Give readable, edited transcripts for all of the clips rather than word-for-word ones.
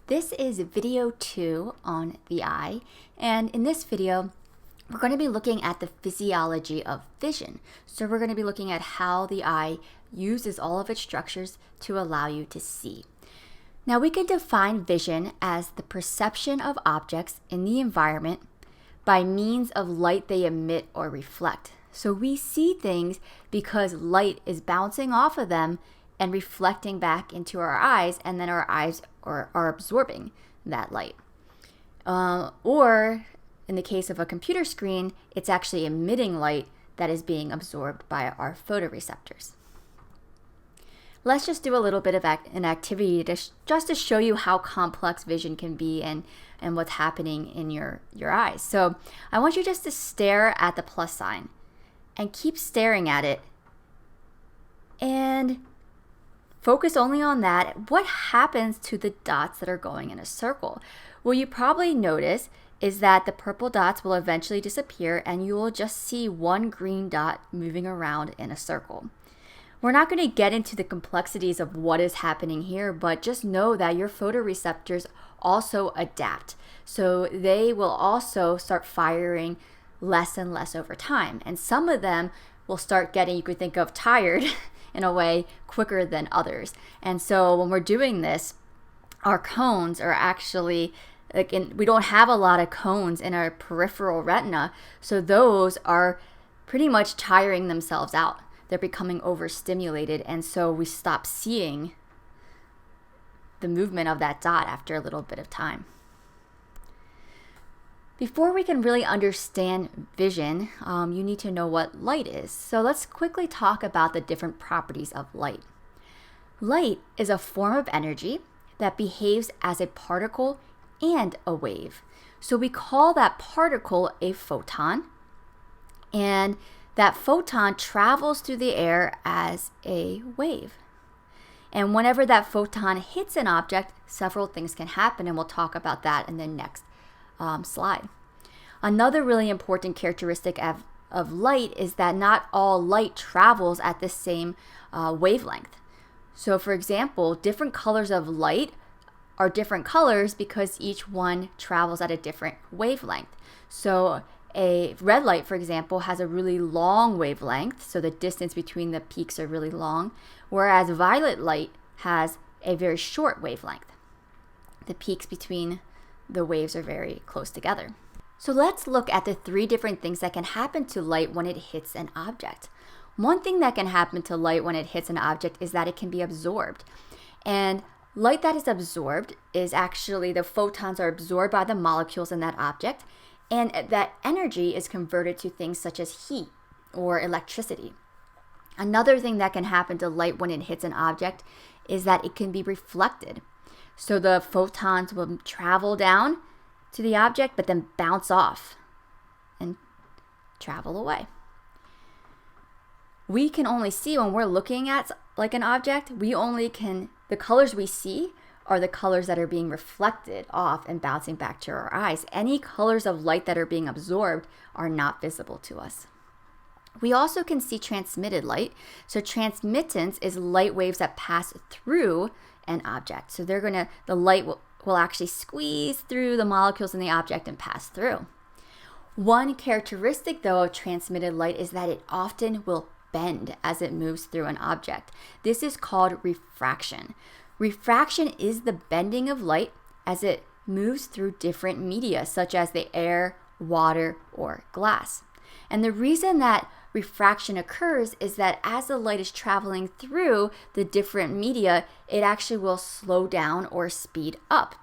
This is video 2 on the eye, and in this video, we're going to be looking at the physiology of vision. So we're going to be looking at how the eye uses all of its structures to allow you to see. Now we can define vision as the perception of objects in the environment by means of light they emit or reflect. So we see things because light is bouncing off of them and reflecting back into our eyes, and then our eyes are absorbing that light. Or in the case of a computer screen, it's actually emitting light that is being absorbed by our photoreceptors. Let's just do a little bit of an activity just to show you how complex vision can be and what's happening in your eyes. So I want you just to stare at the plus sign and keep staring at it and focus only on that. What happens to the dots that are going in a circle? What you probably notice is that the purple dots will eventually disappear and you will just see one green dot moving around in a circle. We're not going to get into the complexities of what is happening here, but just know that your photoreceptors also adapt. So they will also start firing less and less over time. And some of them will start getting, you could think of, tired in a way quicker than others. And so when we're doing this, our cones are actually, we don't have a lot of cones in our peripheral retina, so those are pretty much tiring themselves out. They're becoming overstimulated, and so we stop seeing the movement of that dot after a little bit of time. Before we can really understand vision, you need to know what light is. So let's quickly talk about the different properties of light. Light is a form of energy that behaves as a particle and a wave. So we call that particle a photon, and that photon travels through the air as a wave. And whenever that photon hits an object, several things can happen, and we'll talk about that in the next slide. Another really important characteristic of light is that not all light travels at the same wavelength. So for example, different colors of light are different colors because each one travels at a different wavelength. So a red light, for example, has a really long wavelength, so the distance between the peaks are really long, whereas violet light has a very short wavelength. The peaks between the waves are very close together. So let's look at the 3 different things that can happen to light when it hits an object. One thing that can happen to light when it hits an object is that it can be absorbed. And light that is absorbed is actually, the photons are absorbed by the molecules in that object, and that energy is converted to things such as heat or electricity. Another thing that can happen to light when it hits an object is that it can be reflected. So the photons will travel down to the object, but then bounce off and travel away. We can only see, when we're looking at like an object, the colors we see are the colors that are being reflected off and bouncing back to our eyes. Any colors of light that are being absorbed are not visible to us. We also can see transmitted light. So transmittance is light waves that pass through an object. So the light will actually squeeze through the molecules in the object and pass through. One characteristic, though, of transmitted light is that it often will bend as it moves through an object. This is called refraction. Refraction is the bending of light as it moves through different media, such as the air, water, or glass. And the reason that refraction occurs is that as the light is traveling through the different media, it actually will slow down or speed up.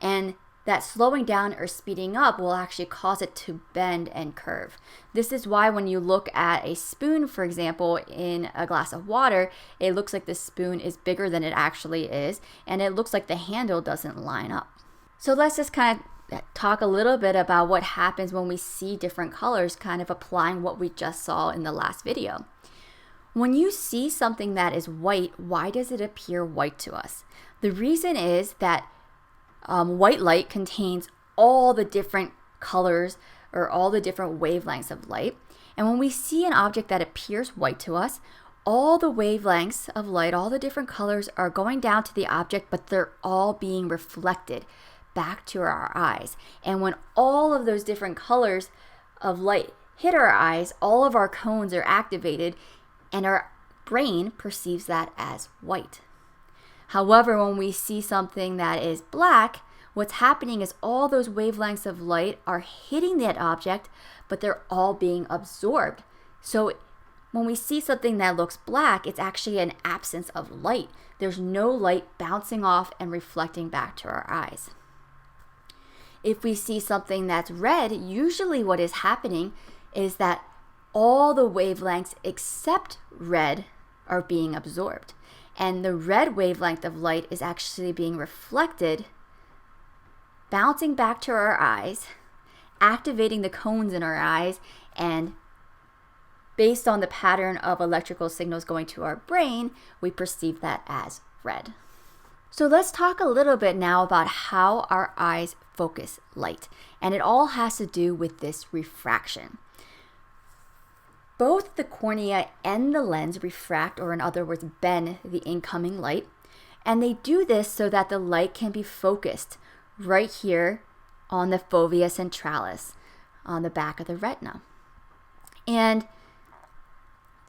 And that slowing down or speeding up will actually cause it to bend and curve. This is why when you look at a spoon, for example, in a glass of water, it looks like the spoon is bigger than it actually is, and it looks like the handle doesn't line up. So let's just kind of talk a little bit about what happens when we see different colors, kind of applying what we just saw in the last video. When you see something that is white, why does it appear white to us? The reason is that white light contains all the different colors or all the different wavelengths of light. And when we see an object that appears white to us, all the wavelengths of light, all the different colors are going down to the object, but they're all being reflected back to our eyes. And when all of those different colors of light hit our eyes, all of our cones are activated and our brain perceives that as white. However, when we see something that is black, what's happening is all those wavelengths of light are hitting that object, but they're all being absorbed. So when we see something that looks black, it's actually an absence of light. There's no light bouncing off and reflecting back to our eyes. If we see something that's red, usually what is happening is that all the wavelengths except red are being absorbed. And the red wavelength of light is actually being reflected, bouncing back to our eyes, activating the cones in our eyes, and based on the pattern of electrical signals going to our brain, we perceive that as red. So let's talk a little bit now about how our eyes focus light. And it all has to do with this refraction. Both the cornea and the lens refract, or in other words, bend the incoming light. And they do this so that the light can be focused right here on the fovea centralis, on the back of the retina. And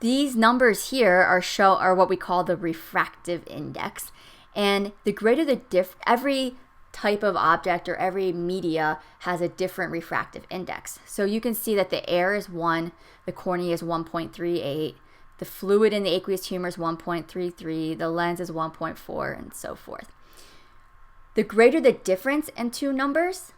these numbers here are what we call the refractive index. And the greater the every type of object or every media has a different refractive index. So you can see that the air is 1, the cornea is 1.38, the fluid in the aqueous humor is 1.33, the lens is 1.4, and so forth. The greater the difference in two numbers,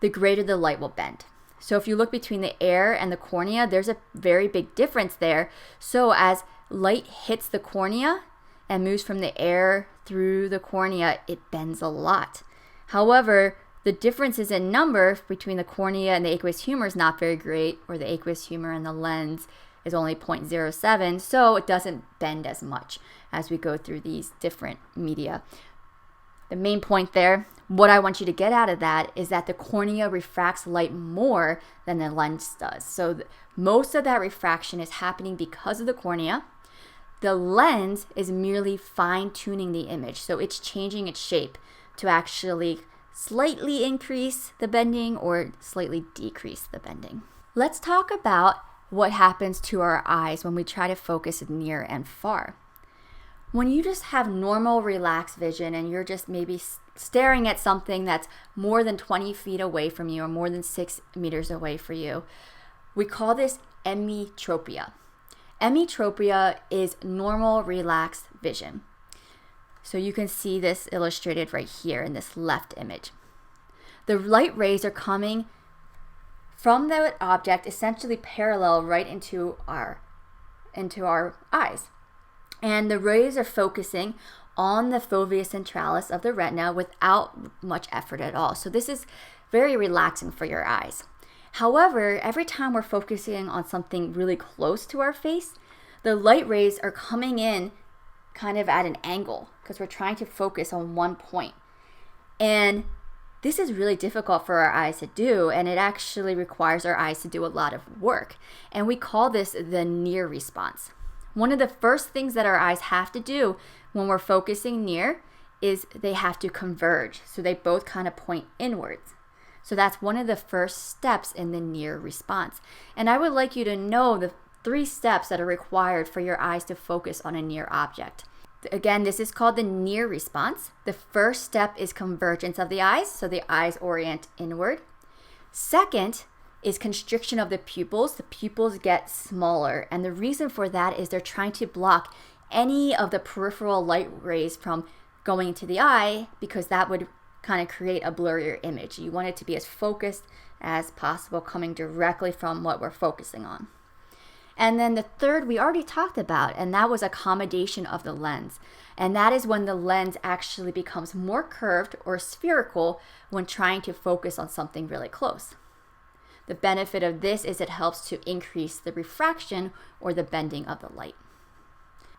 the greater the light will bend. So if you look between the air and the cornea, there's a very big difference there. So as light hits the cornea and moves from the air through the cornea, it bends a lot. However, the differences in number between the cornea and the aqueous humor is not very great, or the aqueous humor and the lens is only 0.07, so it doesn't bend as much as we go through these different media. The main point there, what I want you to get out of that is that the cornea refracts light more than the lens does. So most of that refraction is happening because of the cornea. The lens is merely fine-tuning the image. So it's changing its shape to actually slightly increase the bending or slightly decrease the bending. Let's talk about what happens to our eyes when we try to focus near and far. When you just have normal relaxed vision and you're just maybe staring at something that's more than 20 feet away from you or more than 6 meters away from you, we call this emmetropia. Emmetropia is normal relaxed vision. So you can see this illustrated right here in this left image. The light rays are coming from the object essentially parallel right into our eyes. And the rays are focusing on the fovea centralis of the retina without much effort at all. So this is very relaxing for your eyes. However, every time we're focusing on something really close to our face, the light rays are coming in kind of at an angle because we're trying to focus on one point. And this is really difficult for our eyes to do, and it actually requires our eyes to do a lot of work. And we call this the near response. One of the first things that our eyes have to do when we're focusing near is they have to converge. So they both kind of point inwards. So that's one of the first steps in the near response. And I would like you to know the 3 steps that are required for your eyes to focus on a near object. Again, this is called the near response. The first step is convergence of the eyes, so the eyes orient inward. Second is constriction of the pupils. The pupils get smaller, and the reason for that is they're trying to block any of the peripheral light rays from going into the eye, because that would kind of create a blurrier image. You want it to be as focused as possible, coming directly from what we're focusing on. And then the third we already talked about, and that was accommodation of the lens. And that is when the lens actually becomes more curved or spherical when trying to focus on something really close. The benefit of this is it helps to increase the refraction or the bending of the light.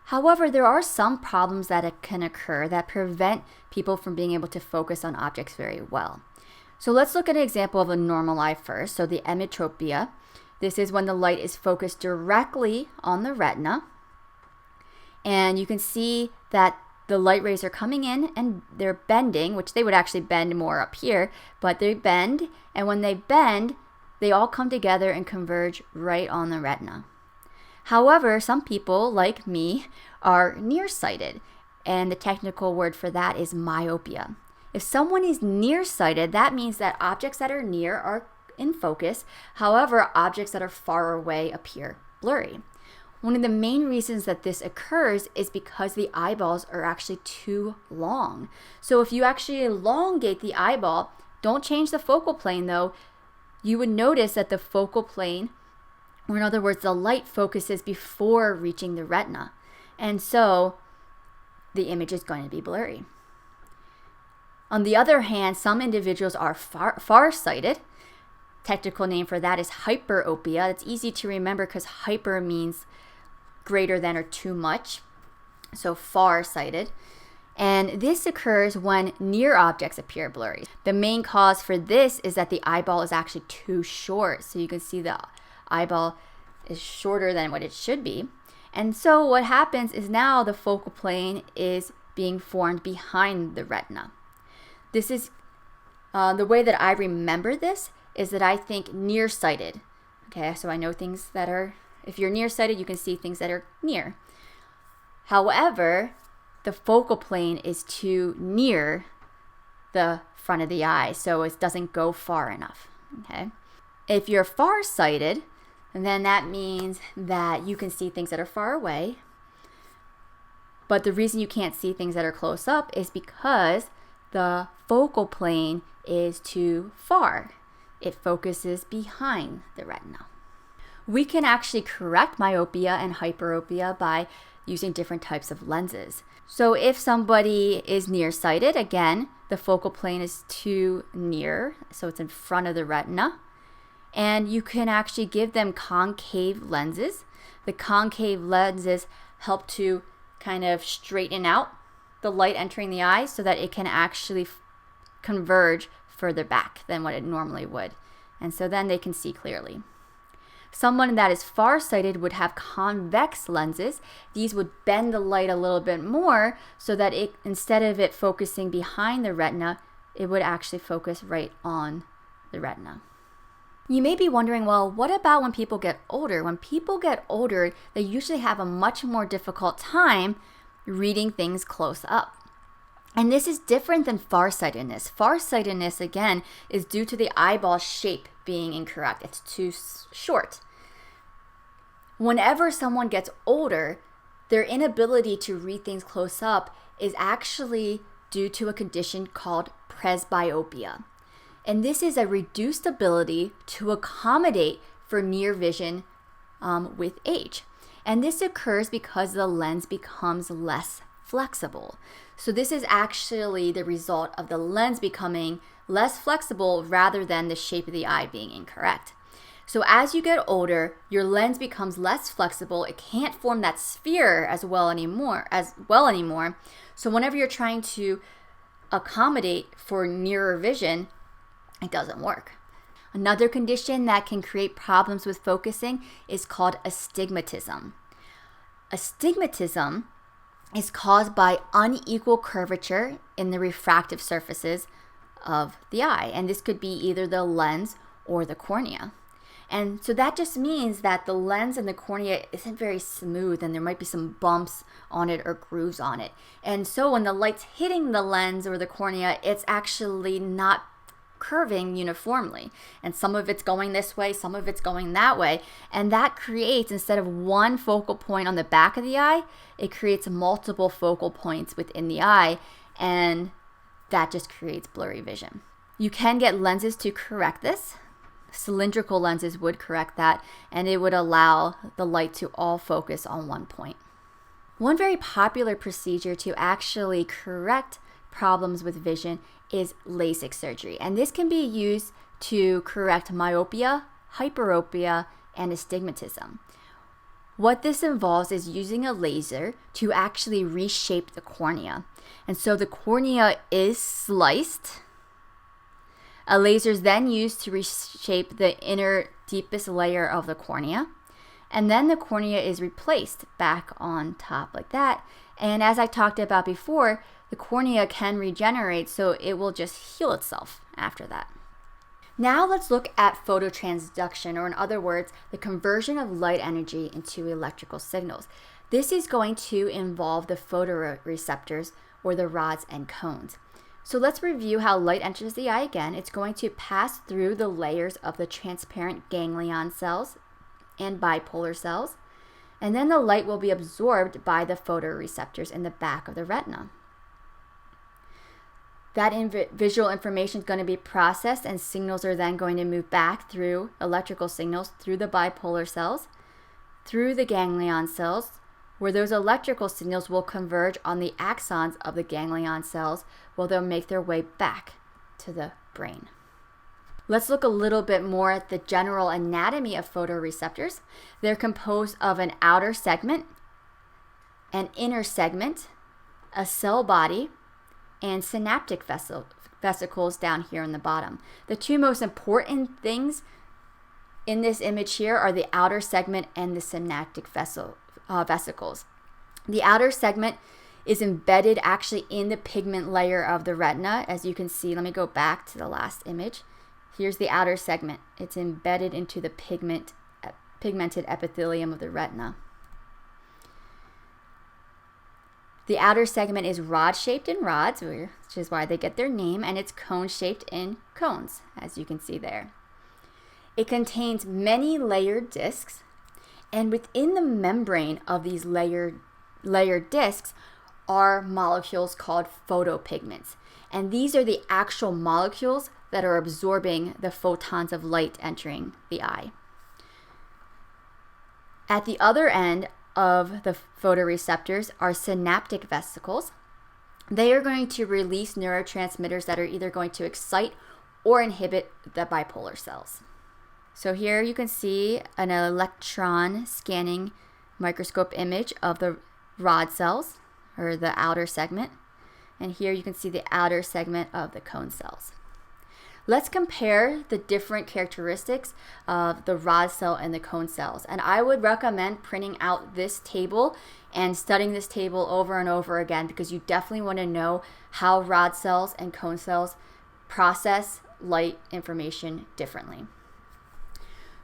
However, there are some problems that can occur that prevent people from being able to focus on objects very well. So let's look at an example of a normal eye first. So the emmetropia. This is when the light is focused directly on the retina. And you can see that the light rays are coming in and they're bending, which they would actually bend more up here, but they bend. And when they bend, they all come together and converge right on the retina. However, some people, like me, are nearsighted, and the technical word for that is myopia. If someone is nearsighted, that means that objects that are near are in focus. However, objects that are far away appear blurry. One of the main reasons that this occurs is because the eyeballs are actually too long. So if you actually elongate the eyeball, don't change the focal plane though, you would notice that the focal plane, or in other words, the light focuses before reaching the retina. And so the image is going to be blurry. On the other hand, some individuals are far-sighted. Technical name for that is hyperopia. It's easy to remember because hyper means greater than or too much. So far-sighted. And this occurs when near objects appear blurry. The main cause for this is that the eyeball is actually too short. So you can see the eyeball is shorter than what it should be. And so what happens is now the focal plane is being formed behind the retina. This is the way that I remember this is that I think nearsighted. Okay, so I know things that are, if you're nearsighted, you can see things that are near. However, the focal plane is too near the front of the eye, so it doesn't go far enough. Okay, if you're farsighted, then that means that you can see things that are far away. But the reason you can't see things that are close up is because the focal plane is too far. It focuses behind the retina. We can actually correct myopia and hyperopia by using different types of lenses. So if somebody is nearsighted, again, the focal plane is too near, so it's in front of the retina. And you can actually give them concave lenses. The concave lenses help to kind of straighten out the light entering the eye so that it can actually converge further back than what it normally would. And so then they can see clearly. Someone that is farsighted would have convex lenses. These would bend the light a little bit more so that it, instead of it focusing behind the retina, it would actually focus right on the retina. You may be wondering, well, what about when people get older? When people get older, they usually have a much more difficult time reading things close up. And this is different than farsightedness. Farsightedness, again, is due to the eyeball shape being incorrect. It's too short. Whenever someone gets older, their inability to read things close up is actually due to a condition called presbyopia. And this is a reduced ability to accommodate for near vision with age. And this occurs because the lens becomes less flexible. So this is actually the result of the lens becoming less flexible rather than the shape of the eye being incorrect. So as you get older, your lens becomes less flexible. It can't form that sphere as well anymore. So whenever you're trying to accommodate for nearer vision, it doesn't work. Another condition that can create problems with focusing is called astigmatism. Astigmatism is caused by unequal curvature in the refractive surfaces of the eye. And this could be either the lens or the cornea. And so that just means that the lens and the cornea isn't very smooth and there might be some bumps on it or grooves on it. And so when the light's hitting the lens or the cornea, it's actually not curving uniformly. And some of it's going this way, some of it's going that way. And that creates, instead of one focal point on the back of the eye, it creates multiple focal points within the eye. And that just creates blurry vision. You can get lenses to correct this. Cylindrical lenses would correct that, and it would allow the light to all focus on one point. One very popular procedure to actually correct problems with vision is LASIK surgery, and this can be used to correct myopia, hyperopia, and astigmatism. What this involves is using a laser to actually reshape the cornea. And so the cornea is sliced. A laser is then used to reshape the inner deepest layer of the cornea. And then the cornea is replaced back on top like that. And as I talked about before, the cornea can regenerate, so it will just heal itself after that. Now let's look at phototransduction, or in other words, the conversion of light energy into electrical signals. This is going to involve the photoreceptors, or the rods and cones. So let's review how light enters the eye again. It's going to pass through the layers of the transparent ganglion cells and bipolar cells, and then the light will be absorbed by the photoreceptors in the back of the retina. That visual information is going to be processed, and signals are then going to move back through electrical signals through the bipolar cells, through the ganglion cells, where those electrical signals will converge on the axons of the ganglion cells, where they'll make their way back to the brain. Let's look a little bit more at the general anatomy of photoreceptors. They're composed of an outer segment, an inner segment, a cell body, and synaptic vesicles down here on the bottom. The two most important things in this image here are the outer segment and the synaptic vesicles. The outer segment is embedded actually in the pigment layer of the retina. As you can see, let me go back to the last image. Here's the outer segment. It's embedded into the pigmented epithelium of the retina. The outer segment is rod-shaped in rods, which is why they get their name, and it's cone-shaped in cones, as you can see there. It contains many layered discs, and within the membrane of these layered discs are molecules called photopigments. And these are the actual molecules that are absorbing the photons of light entering the eye. At the other end of the photoreceptors are synaptic vesicles. They are going to release neurotransmitters that are either going to excite or inhibit the bipolar cells. So here you can see an electron scanning microscope image of the rod cells, or the outer segment. And here you can see the outer segment of the cone cells. Let's compare the different characteristics of the rod cell and the cone cells. And I would recommend printing out this table and studying this table over and over again, because you definitely want to know how rod cells and cone cells process light information differently.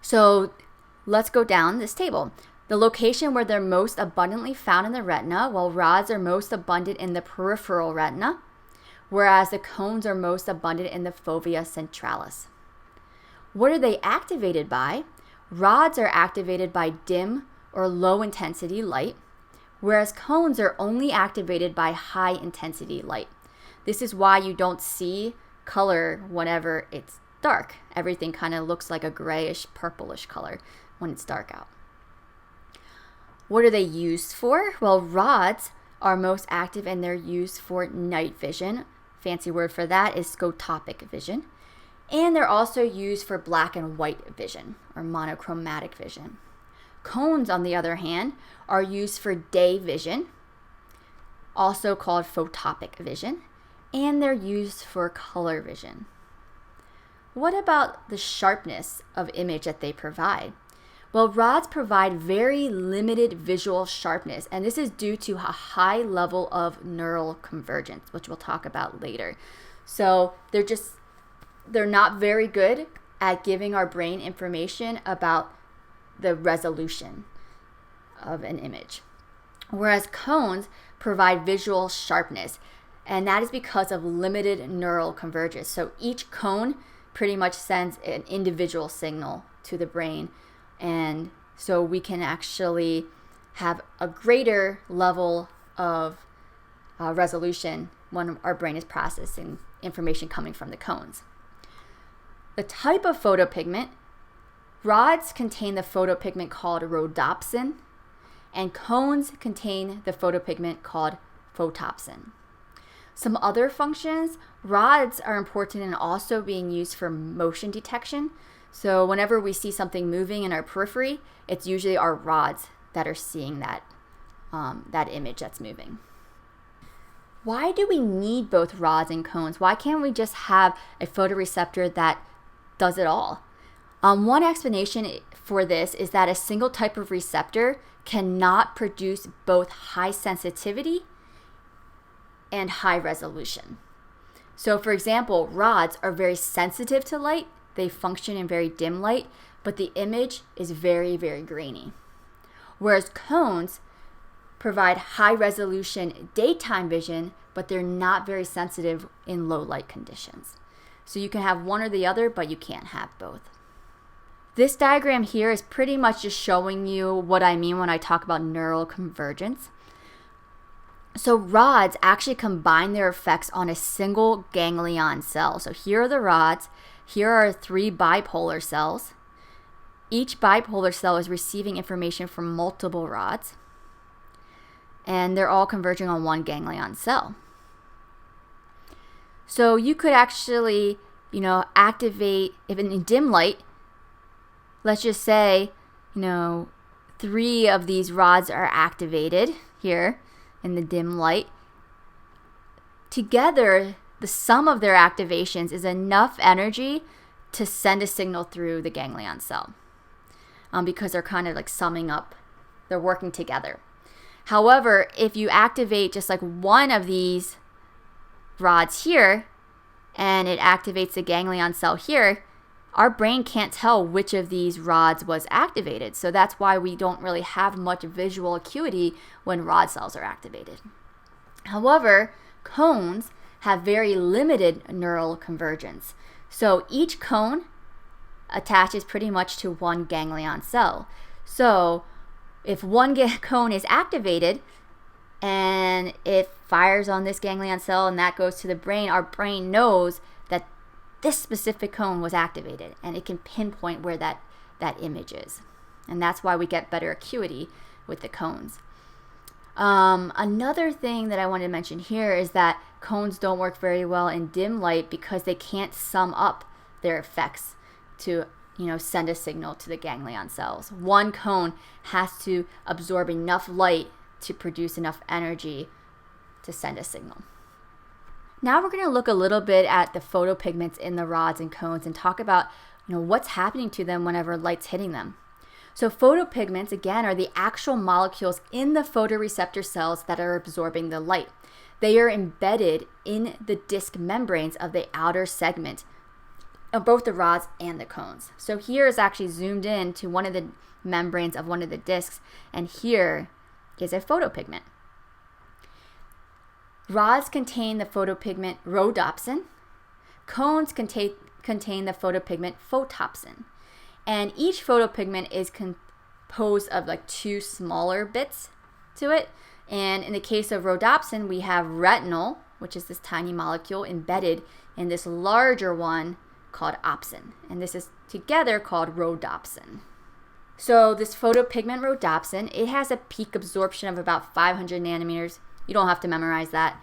So let's go down this table. The location where they're most abundantly found in the retina, well, rods are most abundant in the peripheral retina, whereas the cones are most abundant in the fovea centralis. What are they activated by? Rods are activated by dim or low intensity light, whereas cones are only activated by high intensity light. This is why you don't see color whenever it's dark. Everything kind of looks like a grayish, purplish color when it's dark out. What are they used for? Well, rods are most active and they're used for night vision. Fancy word for that is scotopic vision. And they're also used for black and white vision, or monochromatic vision. Cones, on the other hand, are used for day vision, also called photopic vision, and they're used for color vision. What about the sharpness of image that they provide? Well, rods provide very limited visual sharpness, and this is due to a high level of neural convergence, which we'll talk about later. So they're not very good at giving our brain information about the resolution of an image. Whereas cones provide visual sharpness, and that is because of limited neural convergence. So each cone pretty much sends an individual signal to the brain, and so we can actually have a greater level of resolution when our brain is processing information coming from the cones. The type of photopigment, rods contain the photopigment called rhodopsin, and cones contain the photopigment called photopsin. Some other functions, rods are important in also being used for motion detection. So whenever we see something moving in our periphery, it's usually our rods that are seeing that image that's moving. Why do we need both rods and cones? Why can't we just have a photoreceptor that does it all? One explanation for this is that a single type of receptor cannot produce both high sensitivity and high resolution. So for example, rods are very sensitive to light. They function in very dim light, but the image is very, very grainy. Whereas cones provide high resolution daytime vision, but they're not very sensitive in low light conditions. So you can have one or the other, but you can't have both. This diagram here is pretty much just showing you what I mean when I talk about neural convergence. So rods actually combine their effects on a single ganglion cell. So here are the rods. Here are 3 bipolar cells. Each bipolar cell is receiving information from multiple rods, and they're all converging on one ganglion cell. So you could actually, activate, if in dim light, let's just say, 3 of these rods are activated here in the dim light. Together, the sum of their activations is enough energy to send a signal through the ganglion cell, because they're kind of like summing up, they're working together. However, if you activate just like one of these rods here and it activates the ganglion cell here, our brain can't tell which of these rods was activated. So that's why we don't really have much visual acuity when rod cells are activated. However, cones have very limited neural convergence. So each cone attaches pretty much to one ganglion cell. So if one cone is activated and it fires on this ganglion cell and that goes to the brain, our brain knows that this specific cone was activated and it can pinpoint where that image is. And that's why we get better acuity with the cones. Another thing that I wanted to mention here is that cones don't work very well in dim light because they can't sum up their effects to send a signal to the ganglion cells. One cone has to absorb enough light to produce enough energy to send a signal. Now we're going to look a little bit at the photopigments in the rods and cones and talk about what's happening to them whenever light's hitting them. So photopigments, again, are the actual molecules in the photoreceptor cells that are absorbing the light. They are embedded in the disc membranes of the outer segment of both the rods and the cones. So here is actually zoomed in to one of the membranes of one of the discs, and here is a photopigment. Rods contain the photopigment rhodopsin. Cones contain the photopigment photopsin. And each photopigment is composed of like 2 smaller bits to it. And in the case of rhodopsin, we have retinol, which is this tiny molecule embedded in this larger one called opsin. And this is together called rhodopsin. So this photopigment rhodopsin, it has a peak absorption of about 500 nanometers. You don't have to memorize that.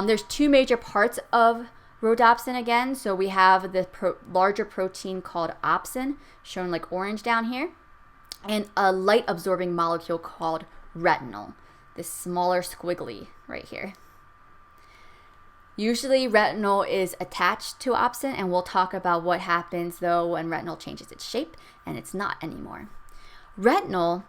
There's 2 major parts of rhodopsin again. So we have the larger protein called opsin, shown like orange down here, and a light absorbing molecule called retinol, this smaller squiggly right here. Usually retinol is attached to opsin, and we'll talk about what happens though when retinol changes its shape and it's not anymore. Retinol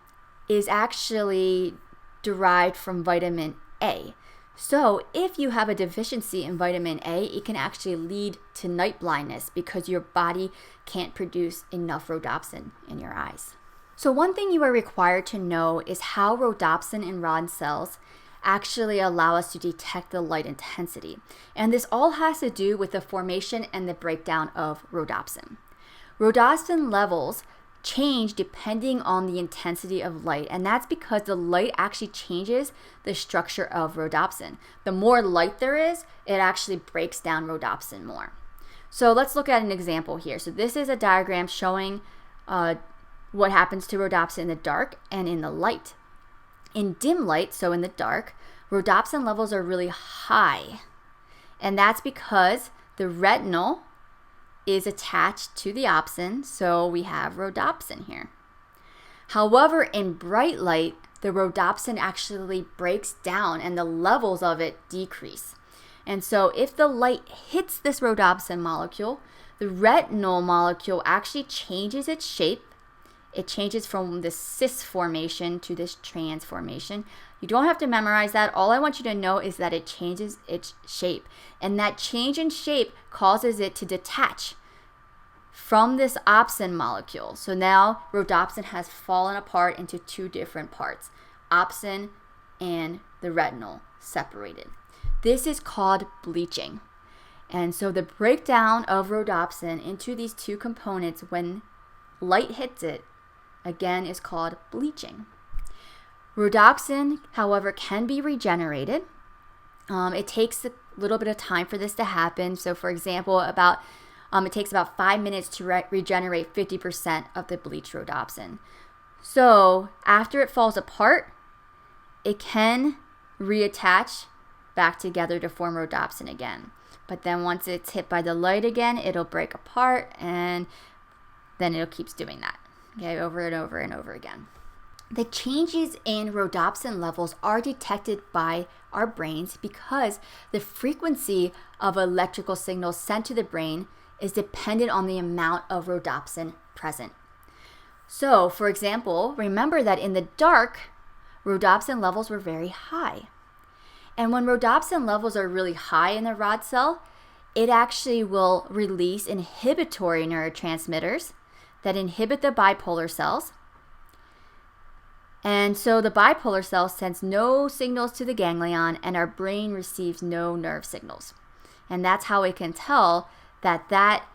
is actually derived from vitamin A. So if you have a deficiency in vitamin A, it can actually lead to night blindness because your body can't produce enough rhodopsin in your eyes. So one thing you are required to know is how rhodopsin in rod cells actually allow us to detect the light intensity. And this all has to do with the formation and the breakdown of rhodopsin. Rhodopsin levels change depending on the intensity of light, and that's because the light actually changes the structure of rhodopsin. The more light there is, it actually breaks down rhodopsin more. So let's look at an example here. So this is a diagram showing what happens to rhodopsin in the dark and in the light. In dim light, so in the dark, rhodopsin levels are really high, and that's because the retinol is attached to the opsin, so we have rhodopsin here. However, in bright light, the rhodopsin actually breaks down and the levels of it decrease. And so if the light hits this rhodopsin molecule, the retinal molecule actually changes its shape. It changes from this cis formation to this trans formation. You don't have to memorize that. All I want you to know is that it changes its shape. And that change in shape causes it to detach from this opsin molecule. So now rhodopsin has fallen apart into two different parts, opsin and the retinal separated. This is called bleaching. And so the breakdown of rhodopsin into these two components when light hits it, again, is called bleaching. Rhodopsin, however, can be regenerated. It takes a little bit of time for this to happen. So for example, it takes about 5 minutes to regenerate 50% of the bleached rhodopsin. So after it falls apart, it can reattach back together to form rhodopsin again. But then once it's hit by the light again, it'll break apart, and then it keeps doing that, okay, over and over and over again. The changes in rhodopsin levels are detected by our brains because the frequency of electrical signals sent to the brain is dependent on the amount of rhodopsin present. So, for example, remember that in the dark, rhodopsin levels were very high. And when rhodopsin levels are really high in the rod cell, it actually will release inhibitory neurotransmitters that inhibit the bipolar cells. And so the bipolar cell sends no signals to the ganglion, and our brain receives no nerve signals. And that's how we can tell that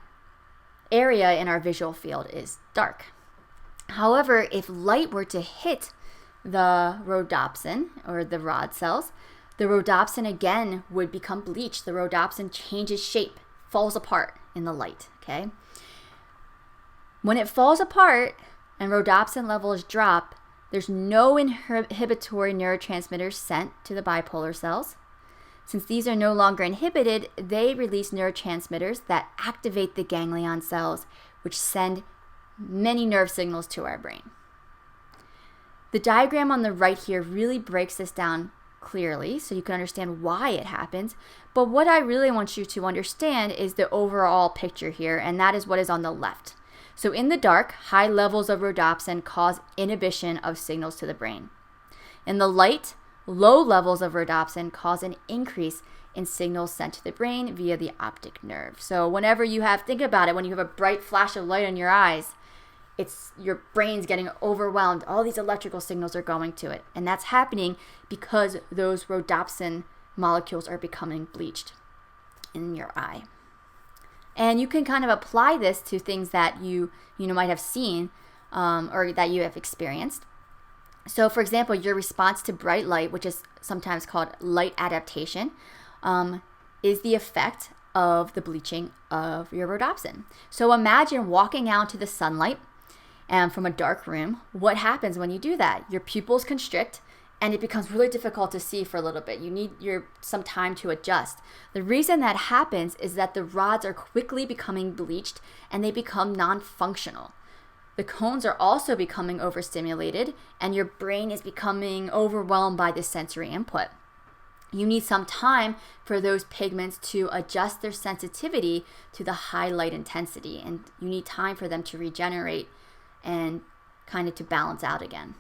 area in our visual field is dark. However, if light were to hit the rhodopsin or the rod cells, the rhodopsin again would become bleached. The rhodopsin changes shape, falls apart in the light, okay? When it falls apart and rhodopsin levels drop, there's no inhibitory neurotransmitters sent to the bipolar cells. Since these are no longer inhibited, they release neurotransmitters that activate the ganglion cells, which send many nerve signals to our brain. The diagram on the right here really breaks this down clearly so you can understand why it happens. But what I really want you to understand is the overall picture here, and that is what is on the left. So in the dark, high levels of rhodopsin cause inhibition of signals to the brain. In the light, low levels of rhodopsin cause an increase in signals sent to the brain via the optic nerve. So whenever think about it, when you have a bright flash of light in your eyes, it's your brain's getting overwhelmed. All these electrical signals are going to it. And that's happening because those rhodopsin molecules are becoming bleached in your eye. And you can kind of apply this to things that you might have seen or that you have experienced. So for example, your response to bright light, which is sometimes called light adaptation, is the effect of the bleaching of your rhodopsin. So imagine walking out into the sunlight from a dark room. What happens when you do that? Your pupils constrict, and it becomes really difficult to see for a little bit. You need some time to adjust. The reason that happens is that the rods are quickly becoming bleached and they become non-functional. The cones are also becoming overstimulated, and your brain is becoming overwhelmed by this sensory input. You need some time for those pigments to adjust their sensitivity to the high light intensity, and you need time for them to regenerate and kind of to balance out again.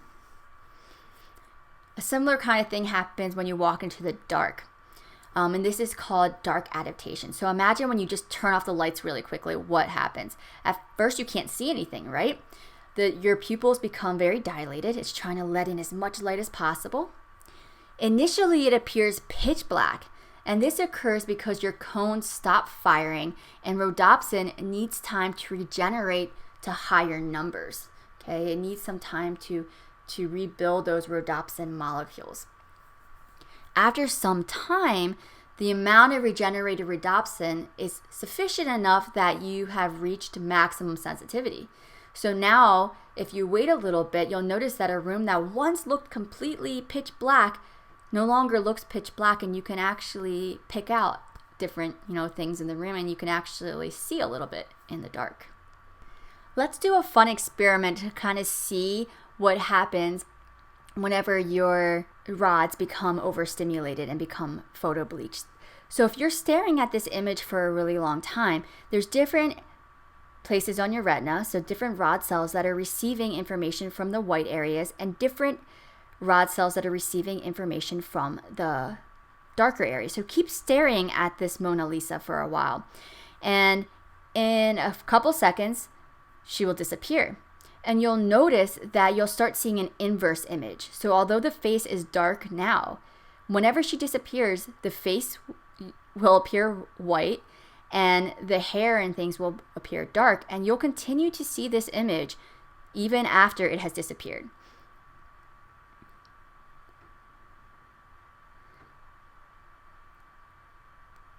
A similar kind of thing happens when you walk into the dark. And this is called dark adaptation. So imagine when you just turn off the lights really quickly, what happens? At first, you can't see anything, right? Your pupils become very dilated. It's trying to let in as much light as possible. Initially, it appears pitch black. And this occurs because your cones stop firing and rhodopsin needs time to regenerate to higher numbers. Okay, it needs some time to rebuild those rhodopsin molecules. After some time, the amount of regenerated rhodopsin is sufficient enough that you have reached maximum sensitivity. So now, if you wait a little bit, you'll notice that a room that once looked completely pitch black no longer looks pitch black, and you can actually pick out different, things in the room, and you can actually see a little bit in the dark. Let's do a fun experiment to kind of see what happens whenever your rods become overstimulated and become photobleached. So if you're staring at this image for a really long time, there's different places on your retina, so different rod cells that are receiving information from the white areas and different rod cells that are receiving information from the darker areas. So keep staring at this Mona Lisa for a while. And in a couple seconds, she will disappear. And you'll notice that you'll start seeing an inverse image. So although the face is dark now, whenever she disappears, the face will appear white and the hair and things will appear dark, and you'll continue to see this image even after it has disappeared.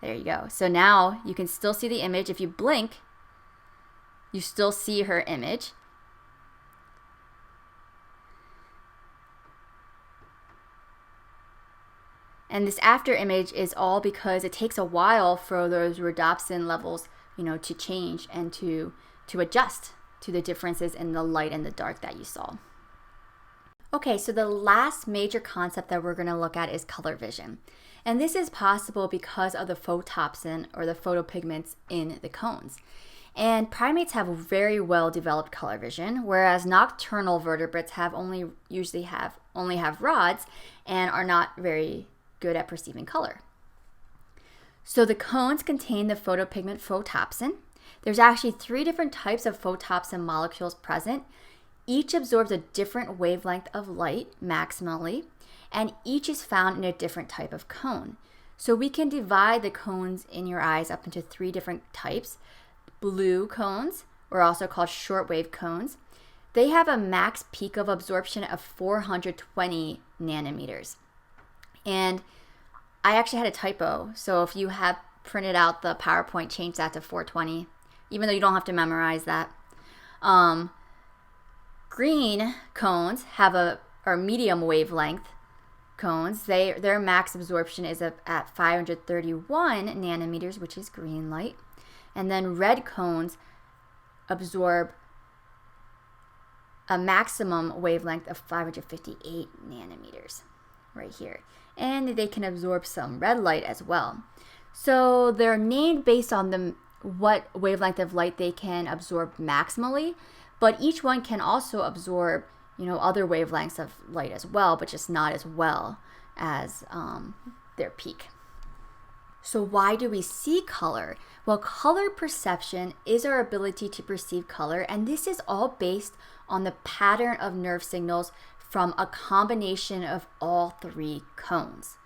There you go. So now you can still see the image. If you blink, you still see her image. And this after image is all because it takes a while for those rhodopsin levels, to change and to adjust to the differences in the light and the dark that you saw. Okay, so the last major concept that we're going to look at is color vision. And this is possible because of the photopsin or the photopigments in the cones. And primates have very well developed color vision, whereas nocturnal vertebrates only have rods and are not very good at perceiving color. So the cones contain the photopigment photopsin. There's actually 3 different types of photopsin molecules present. Each absorbs a different wavelength of light maximally, and each is found in a different type of cone. So we can divide the cones in your eyes up into 3 different types. Blue cones, or also called shortwave cones, they have a max peak of absorption of 420 nanometers. And I actually had a typo, so if you have printed out the PowerPoint, change that to 420, even though you don't have to memorize that. Green cones are medium wavelength cones. Their max absorption is at 531 nanometers, which is green light. And then red cones absorb a maximum wavelength of 558 nanometers right here. And they can absorb some red light as well. So they're named based on what wavelength of light they can absorb maximally, but each one can also absorb, other wavelengths of light as well, but just not as well as their peak. So why do we see color? Well, color perception is our ability to perceive color, and this is all based on the pattern of nerve signals from a combination of all 3 cones.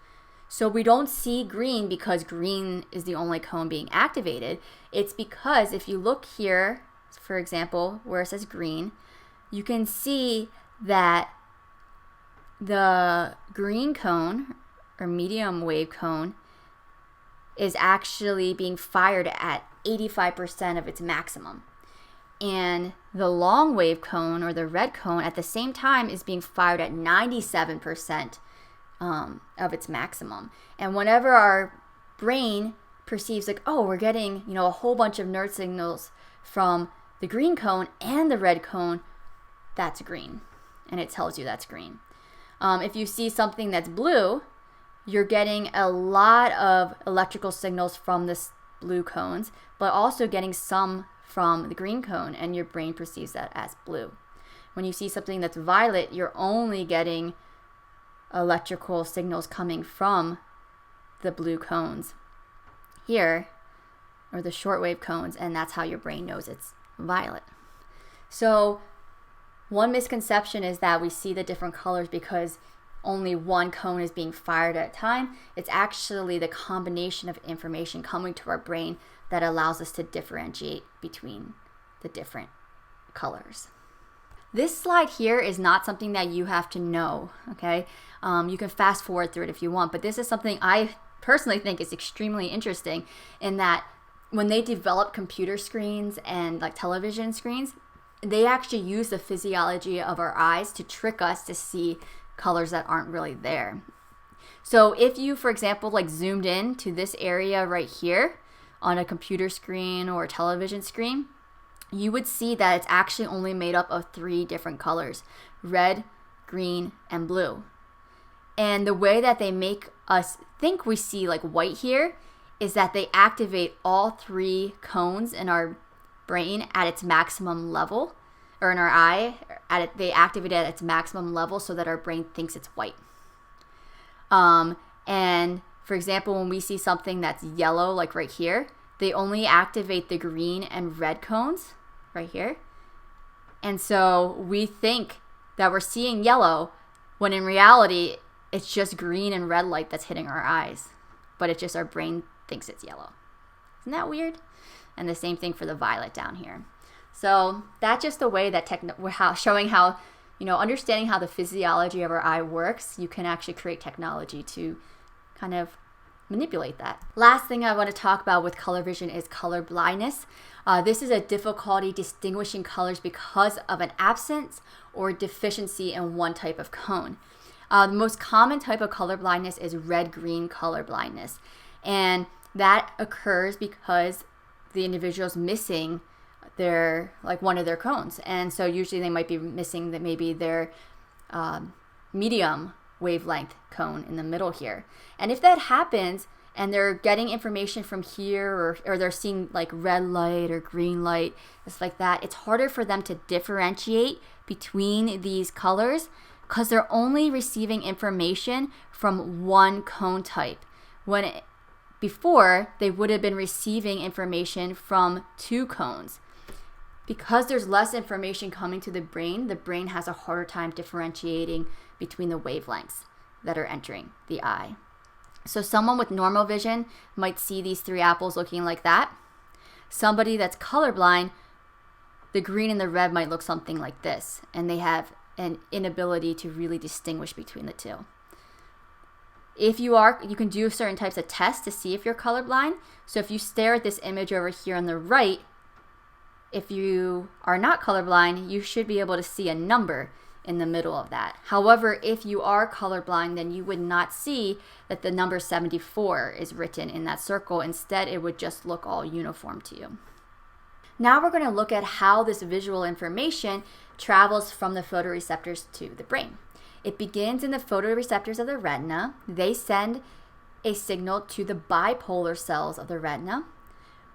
So we don't see green because green is the only cone being activated. It's because if you look here, for example, where it says green, you can see that the green cone or medium wave cone is actually being fired at 85% of its maximum. And the long wave cone or the red cone at the same time is being fired at 97% of its maximum. And whenever our brain perceives we're getting, a whole bunch of nerve signals from the green cone and the red cone, that's green. And it tells you that's green. If you see something that's blue, you're getting a lot of electrical signals from the blue cones, but also getting some from the green cone, and your brain perceives that as blue. When you see something that's violet, you're only getting electrical signals coming from the blue cones here, or the shortwave cones, and that's how your brain knows it's violet. So one misconception is that we see the different colors because only one cone is being fired at a time. It's actually the combination of information coming to our brain that allows us to differentiate between the different colors. This slide here is not something that you have to know, okay? You can fast forward through it if you want, but this is something I personally think is extremely interesting in that when they develop computer screens and television screens, they actually use the physiology of our eyes to trick us to see colors that aren't really there. So if you, for example, zoomed in to this area right here on a computer screen or a television screen, you would see that it's actually only made up of 3 different colors: red, green, and blue. And the way that they make us think we see white here is that they activate all 3 cones in our brain at its maximum level, or in our eye, they activate it at its maximum level so that our brain thinks it's white. And for example, when we see something that's yellow, like right here, they only activate the green and red cones right here. And so we think that we're seeing yellow when in reality, it's just green and red light that's hitting our eyes. But it's just our brain thinks it's yellow. Isn't that weird? And the same thing for the violet down here. So that's just the way that showing how, understanding how the physiology of our eye works, you can actually create technology to kind of manipulate that. Last thing I want to talk about with color vision is color blindness. This is a difficulty distinguishing colors because of an absence or deficiency in one type of cone. The most common type of color blindness is red-green color blindness. And that occurs because the individual is missing one of their cones. And so usually they might be missing maybe their medium wavelength cone in the middle here. And if that happens and they're getting information from here or they're seeing like red light or green light, it's like that, it's harder for them to differentiate between these colors because they're only receiving information from one cone type. Before, they would have been receiving information from two cones. Because there's less information coming to the brain has a harder time differentiating between the wavelengths that are entering the eye. So someone with normal vision might see these three apples looking like that. Somebody that's colorblind, the green and the red might look something like this, and they have an inability to really distinguish between the two. If you can do certain types of tests to see if you're colorblind. So if you stare at this image over here on the right, if you are not colorblind, you should be able to see a number in the middle of that. However, if you are colorblind, then you would not see that the number 74 is written in that circle. Instead, it would just look all uniform to you. Now we're going to look at how this visual information travels from the photoreceptors to the brain. It begins in the photoreceptors of the retina. They send a signal to the bipolar cells of the retina,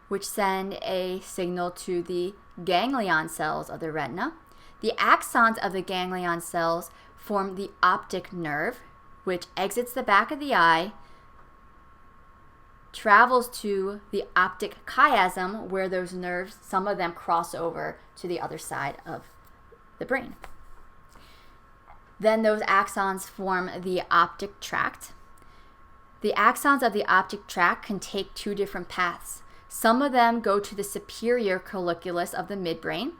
which send a signal to the ganglion cells of the retina. The axons of the ganglion cells form the optic nerve, which exits the back of the eye, travels to the optic chiasm, where those nerves, some of them cross over to the other side of the brain. Then those axons form the optic tract. The axons of the optic tract can take two different paths. Some of them go to the superior colliculus of the midbrain,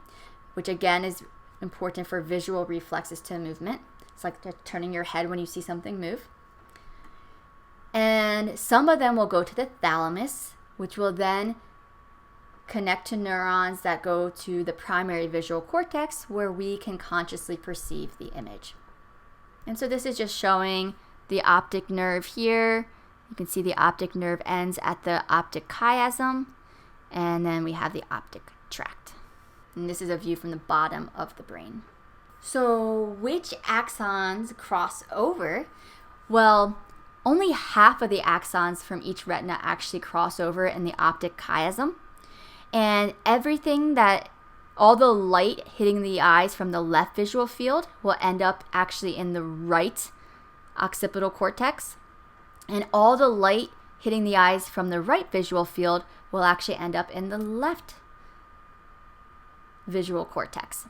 which again is important for visual reflexes to movement. It's like turning your head when you see something move. And some of them will go to the thalamus, which will then connect to neurons that go to the primary visual cortex, where we can consciously perceive the image. And so this is just showing the optic nerve here. You can see the optic nerve ends at the optic chiasm, and then we have the optic tract. And this is a view from the bottom of the brain. So which axons cross over? Well, only half of the axons from each retina actually cross over in the optic chiasm. And all the light hitting the eyes from the left visual field will end up actually in the right occipital cortex. And all the light hitting the eyes from the right visual field will actually end up in the left visual cortex.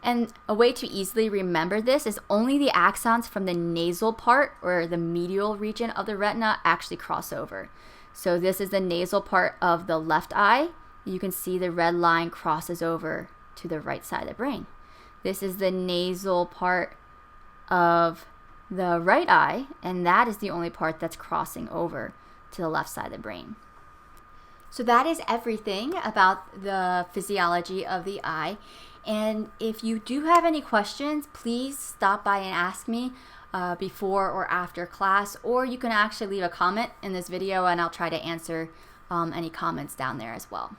And a way to easily remember this is only the axons from the nasal part, or the medial region of the retina, actually cross over. So this is the nasal part of the left eye. You can see the red line crosses over to the right side of the brain. This is the nasal part of the right eye, and that is the only part that's crossing over to the left side of the brain. So that is everything about the physiology of the eye. And if you do have any questions, please stop by and ask me before or after class, or you can actually leave a comment in this video and I'll try to answer any comments down there as well.